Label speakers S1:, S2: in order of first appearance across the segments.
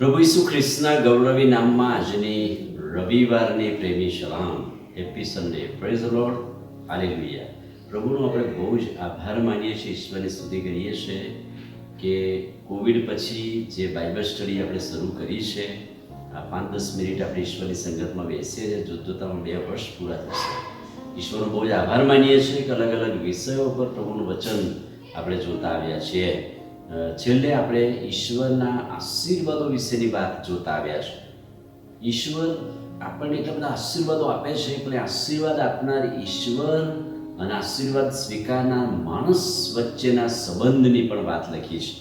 S1: પ્રભુ ઈસુ ખ્રિસ્તના ગૌરવી નામમાં આજની રવિવારની પ્રેમી સલામ. Happy Sunday. Praise the Lord. Hallelujah. પ્રભુનો આપણે બહુ જ આભાર માનીએ છીએ, ઈશ્વરની સ્તુતિ કરીએ છીએ કે કોવિડ પછી જે બાઇબલ સ્ટડી આપણે શરૂ કરી છે, આ 5-10 મિનિટ આપણે ઈશ્વરની સંગતમાં બેસીએ છીએ, જોતજોતામાં 2 વર્ષ પૂરા થશે. ઈશ્વરનો બહુ જ આભાર માનીએ છીએ કે અલગ અલગ વિષયો પર પ્રભુનું વચન આપણે જોતા આવ્યા છીએ. છેલ્લે આપણે ઈશ્વરના આશીર્વાદો વિશેની વાત જોતા આવ્યા છે. ઈશ્વર આપણને એટલા બધા આશીર્વાદો આપે છે, પણ આશીર્વાદ આપનાર ઈશ્વર અને આશીર્વાદ સ્વીકારનાર માણસ વચ્ચેના સંબંધની પણ વાત લખી છે.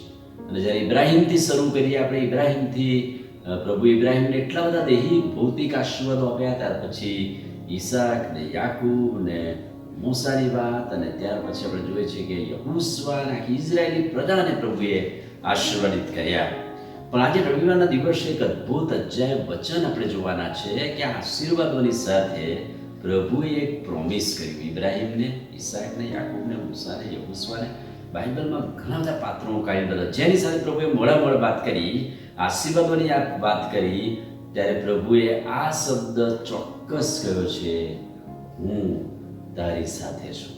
S1: અને જ્યારે ઇબ્રાહીમથી શરૂ કરીએ આપણે, ઇબ્રાહીમથી પ્રભુ ઇબ્રાહીમને એટલા બધા દેહી ભૌતિક આશીર્વાદો આપ્યા, ત્યાર પછી ઈસાક ને યાકૂબ ને મૂસાની વાત, અને ત્યાર પછી આપણે જોઈએ છીએ કે યહોશુઆ અને આખી ઇઝરાયેલી પ્રજાને પ્રભુએ આશીર્વાદિત કર્યા. પણ આજે રવિવારના દિવસે એક અદ્ભુત અધ્યાય વચન આપણે જોવાના છે કે આશીર્વાદોની સાથે પ્રભુએ એક પ્રોમિસ કર્યું ઇબ્રાહીમને, ઈસાકને, યાકૂબને, મૂસાને, યહોશુઆને. બાઇબલમાં ઘણા બધા પાત્રો કાઢી, જેની સાથે પ્રભુએ મોડા વાત કરી, આશીર્વાદોની વાત કરી, ત્યારે પ્રભુએ આ શબ્દ ચોક્કસ કહ્યો છે, હું તારી સાથે છું,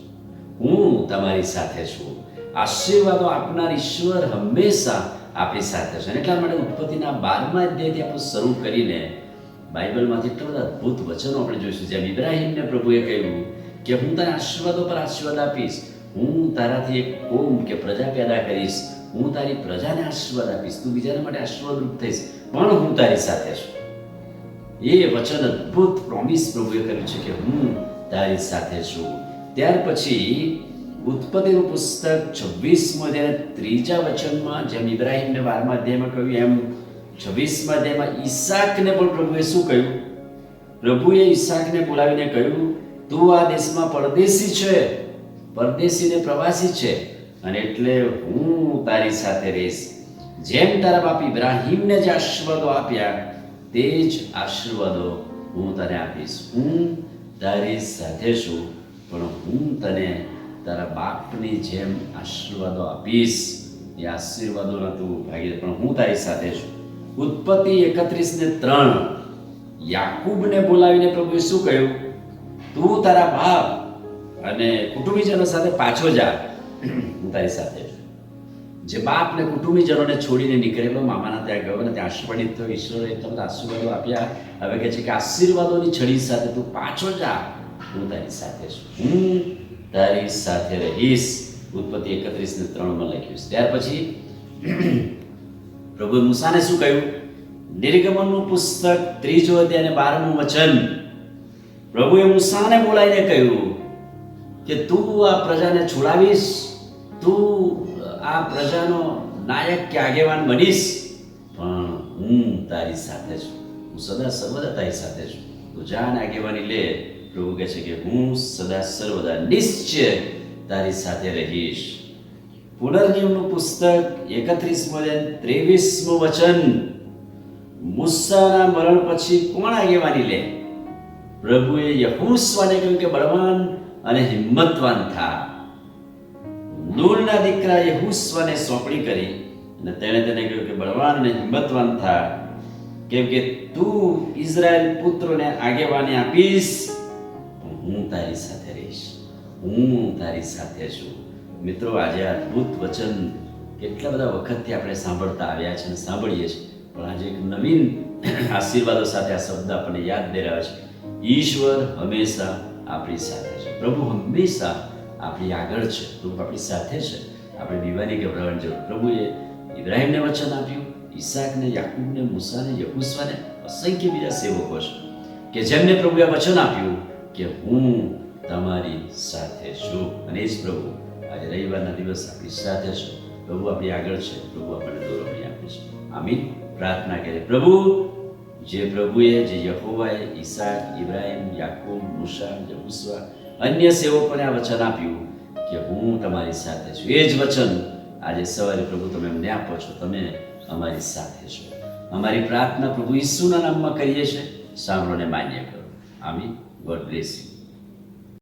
S1: હું તમારી સાથે છું. આશીર્વાદો આપનાર ઈશ્વર હંમેશા આપણી સાથે છે. એટલા માટે ઉત્પત્તિના 12મા અધ્યાયથી આપણે શરૂ કરીને બાઇબલમાંથી એટલા બધા અદ્ભુત વચનો આપણે જોઈશું. જેમ ઇબ્રાહીમને પ્રભુએ કહ્યું કે હું તને આશીર્વાદો પર આશીર્વાદ આપીશ, હું તારાથી એક કોમ કે પ્રજા પેદા કરીશ, હું તારી પ્રજાને આશીર્વાદ આપીશ, તું બીજાના માટે આશીર્વાદરૂપ થઈશ, પણ હું તારી સાથે છું. એ વચન અદ્ભુત પ્રોમિસ પ્રભુએ કર્યું છે કે હું તારી સાથે છું. ત્યાર પછી ઉત્પત્તિનું પુસ્તક 26મો અધ્યાય 3જા વચનમાં જેમ ઇબ્રાહીમને 12મા અધ્યાયમાં કહ્યું, એમ 26મા અધ્યાયમાં ઈસાકને પણ પ્રભુએ શું કહ્યું? પ્રભુએ ઈસાકને બોલાવીને કહ્યું, તું આ દેશમાં પરદેશી છે, પરદેશી ને પ્રવાસી છે, અને એટલે હું તારી સાથે રહીશ. જેમ તારા બાપ ઇબ્રાહીમને જે આશીર્વાદો આપ્યા, તે જ આશીર્વાદો હું તને આપીશ. હું તારી સાથે છું, પણ હું તને તારા બાપની જેમ આશીર્વાદો આપીશ. એ આશીર્વાદોના તું ભાગીદાર, પણ હું તારી સાથે છું. ઉત્પત્તિ 31:3 યાકૂબને બોલાવીને પ્રભુએ શું કહ્યું? તું તારા બાપ અને કુટુંબીજનો સાથે પાછો જા, હું તારી સાથે છું. જે બાપ ને કુટુંબીજનોને છોડીને નીકળેલો, મામાના ત્યાં ગયો ને ત્યાં આશીર્વાદિત થયો, ઈશ્વરે એટલા બધા આશીર્વાદો આપ્યા. હવે કહે છે કે આશીર્વાદોની છડી સાથે તું પાછો જા, હું તારી સાથે છું, હું તારી સાથે રહીશ. ઉત્પત્તિ 31:3 લખ્યું છે. ત્યાર પછી પ્રભુએ મૂસાને શું કહ્યું? નિર્ગમનનું પુસ્તક 3જો અધ્યાય અને 12મું વચન પ્રભુએ મૂસાને બોલાવીને કહ્યું કે તું આ પ્રજાને છોડાવીશ, તું આ પ્રજાનો નાયક કે આગેવાન બનીશ, પણ હું તારી સાથે છું, હું સદા સર્વદા તારી સાથે છું. તું જા ને આગેવાની લે. પ્રભુ કહે છે કે હું સદા સર્વદા નિશ્ચય તારી સાથે રહીશ. પુનર્નિયમનું પુસ્તક 31મો અધ્યાય 23મું વચન મૂસાના મરણ પછી કોણ આગેવાની લે? પ્રભુએ યહોશુઆને કહ્યું કે બળવાન અને હિંમતવાન થા. નૂનના દીકરા યહોશુઆને સોંપણી કરી અને તેણે તેને કહ્યું કે બળવાન અને હિંમતવાન થા, કેમ કે તું ઇઝરાયલ પુત્રોને આગેવાની આપીશ, હું તારી સાથે રહીશ, હું તારી સાથે છું. મિત્રો, આજે આ અદ્ભુત વચન કેટલા બધા વખતથી આપણે સાંભળતા આવ્યા છે અને સાંભળીએ છીએ, પણ આજે એક નવીન આશીર્વાદો સાથે આ શબ્દ આપણને યાદ દેરાવે છે. ઈશ્વર હંમેશા આપણી સાથે છે, પ્રભુ હંમેશા આપણી આગળ છે, પ્રભુ આપણી સાથે છે. આપણે બીવાની ગભરાવાની જરૂર. પ્રભુએ ઇબ્રાહીમને વચન આપ્યું, ઈસાકને, યાકૂબને, મૂસાને, યહોશુઆને, અસંખ્ય બીજા સેવકો છે કે જેમને પ્રભુએ વચન આપ્યું કે હું તમારી સાથે છું. અને એ જ પ્રભુ આજે રવિવારના દિવસ આપણી સાથે છે, પ્રભુ આપણી આગળ છે, પ્રભુ આપણને દોરવણી આપે છે. આમીન. પ્રાર્થના કરીએ. પ્રભુ, જે પ્રભુએ, જે યહોવાએ ઈસાક, ઇબ્રાહીમ, યાકૂબ, મૂસા, યહોશુઆ, અન્ય સેવકોને આ વચન આપ્યું કે હું તમારી સાથે છું, એ જ વચન આજે સવારે પ્રભુ તમે અમને આપો છો. તમે અમારી સાથે છો. અમારી પ્રાર્થના પ્રભુ ઈસુના નામમાં કરીએ છીએ. સાંભળોને માન્ય કરો. આમીન. God bless you.